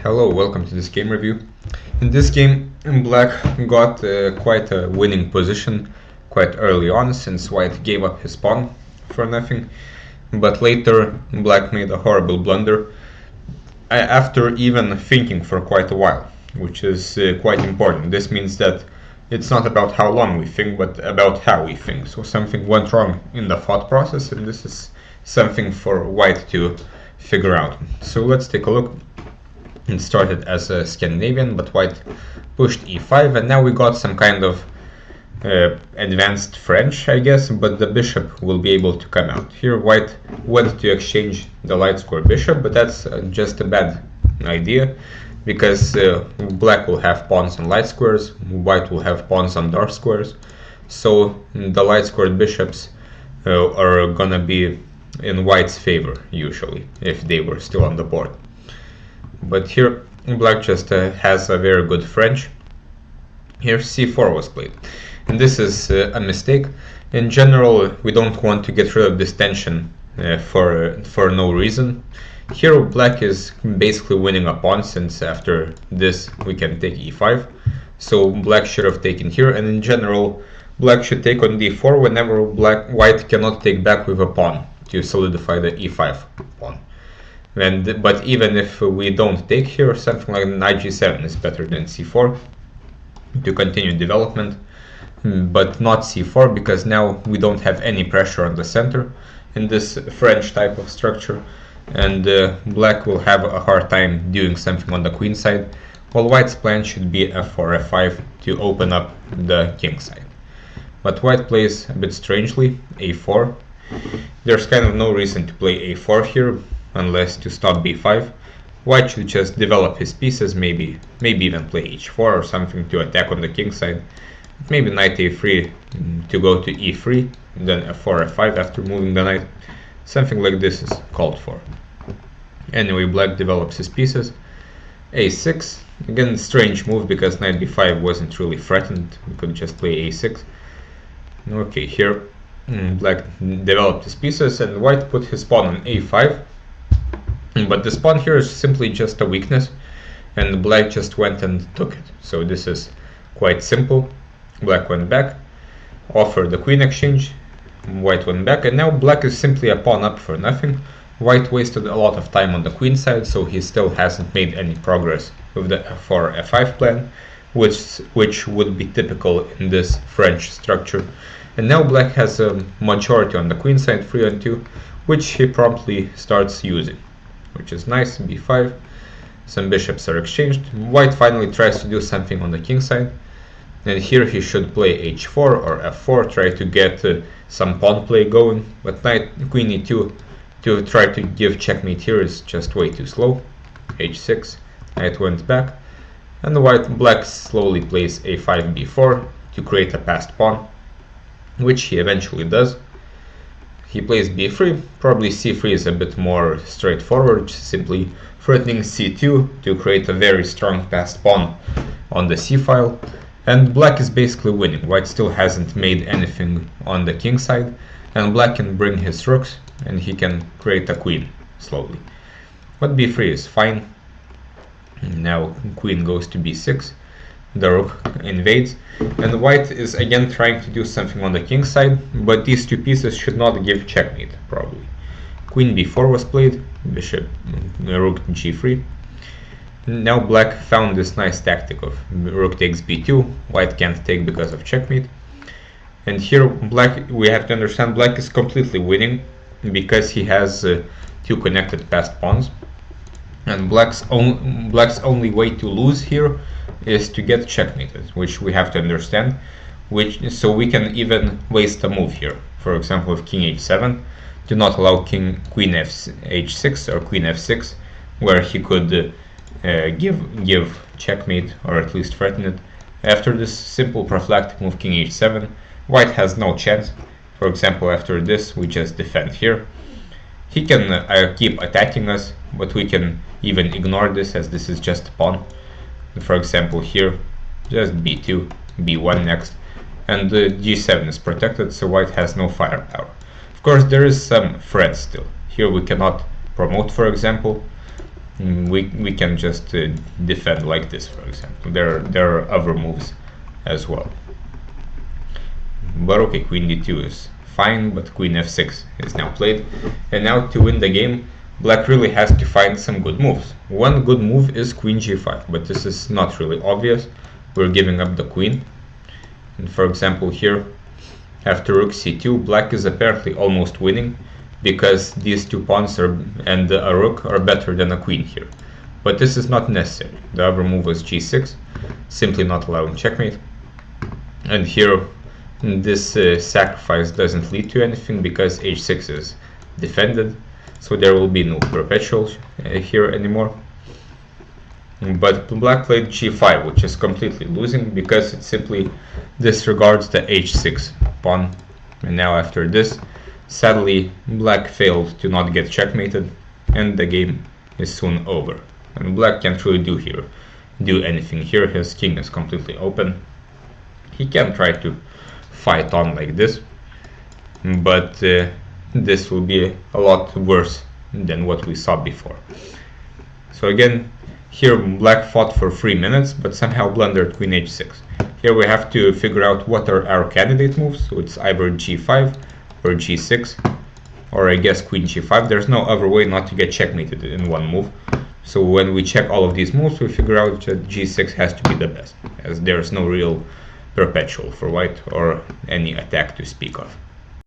Hello, welcome to this game review. In this game, Black got quite a winning position quite early on, since White gave up his pawn for nothing, but later Black made a horrible blunder after even thinking for quite a while, which is quite important. This means that it's not about how long we think, but about how we think. So something went wrong in the thought process, and this is something for White to figure out. So let's take a look. It started as a Scandinavian, but White pushed e5, and now we got some kind of advanced French, I guess, but the bishop will be able to come out. Here White went to exchange the light square bishop, but that's just a bad idea, because Black will have pawns on light squares, White will have pawns on dark squares, so the light squared bishops are gonna be in White's favor, usually, if they were still on the board. But here Black just has a very good French. Here c4 was played, and this is a mistake. In general, we don't want to get rid of this tension for no reason. Here Black is basically winning a pawn, since after this we can take e5. So Black should have taken here, and in general Black should take on d4 whenever White cannot take back with a pawn to solidify the e5 pawn. But even if we don't take here, something like knight g7 is better than c4 to continue development, but not c4, because now we don't have any pressure on the center in this French type of structure, and Black will have a hard time doing something on the queen side, while White's plan should be f4, f5 to open up the king side. But White plays a bit strangely, a4. There's kind of no reason to play a4 here, unless to stop b5. White should just develop his pieces, maybe even play h4 or something to attack on the king side. Maybe knight a3 to go to e3, then f4, f5 after moving the knight. Something like this is called for. Anyway, Black develops his pieces. a6, again strange move, because knight b5 wasn't really threatened, we could just play a6. Okay, here Black developed his pieces, and White put his pawn on a5. But this pawn here is simply just a weakness, and Black just went and took it. So this is quite simple. Black went back, offered the queen exchange, White went back, and now Black is simply a pawn up for nothing. White wasted a lot of time on the queen side, so he still hasn't made any progress with the f4, f5 plan, which would be typical in this French structure. And now Black has a majority on the queen side, 3-2, which he promptly starts using, which is nice. b5, some bishops are exchanged. White finally tries to do something on the king side, and here he should play h4 or f4, try to get some pawn play going, but queen e2 to try to give checkmate here is just way too slow. h6, knight went back, and Black slowly plays a5, b4 to create a passed pawn, which he eventually does. He plays b3, probably c3 is a bit more straightforward, simply threatening c2 to create a very strong passed pawn on the c-file, and Black is basically winning. White still hasn't made anything on the king side, and Black can bring his rooks, and he can create a queen slowly. But b3 is fine. Now queen goes to b6, the rook invades, and White is again trying to do something on the king side, but these two pieces should not give checkmate, probably. Queen b4 was played, bishop, rook g3. Now Black found this nice tactic of rook takes b2, White can't take because of checkmate. And here we have to understand Black is completely winning, because he has two connected passed pawns, and Black's only way to lose here is to get checkmated, which we have to understand. So we can even waste a move here, for example with king h7, to not allow queen h6 or queen f6, where he could give checkmate, or at least threaten it. After this simple prophylactic move king h7, White has no chance. For example, after this we just defend here. He can keep attacking us, but we can even ignore this, as this is just a pawn. For example here, just b2, b1 next, and g7 is protected, so White has no firepower. Of course there is some threat still. Here we cannot promote, for example, we can just defend like this, for example. There are other moves as well. But okay, queen d2 is fine, but queen f6 is now played. And now to win the game, black really has to find some good moves. One good move is queen g5, but this is not really obvious. We're giving up the queen. And for example here, after rook c2, black is apparently almost winning, because these two pawns and a rook are better than a queen here. But this is not necessary. The other move was g6, simply not allowing checkmate. And here, this sacrifice doesn't lead to anything because h6 is defended, so there will be no perpetual here anymore. But black played g5, which is completely losing because it simply disregards the h6 pawn. And now after this, sadly, black failed to not get checkmated, and the game is soon over. And black can't really do anything here. His king is completely open. He can try to fight on like this, but this will be a lot worse than what we saw before. So again, here black fought for 3 minutes, but somehow blundered queen h6. Here we have to figure out what are our candidate moves, so it's either g5 or g6, or I guess queen g5. There's no other way not to get checkmated in one move. So when we check all of these moves, we figure out that g6 has to be the best, as there's no real perpetual for white or any attack to speak of.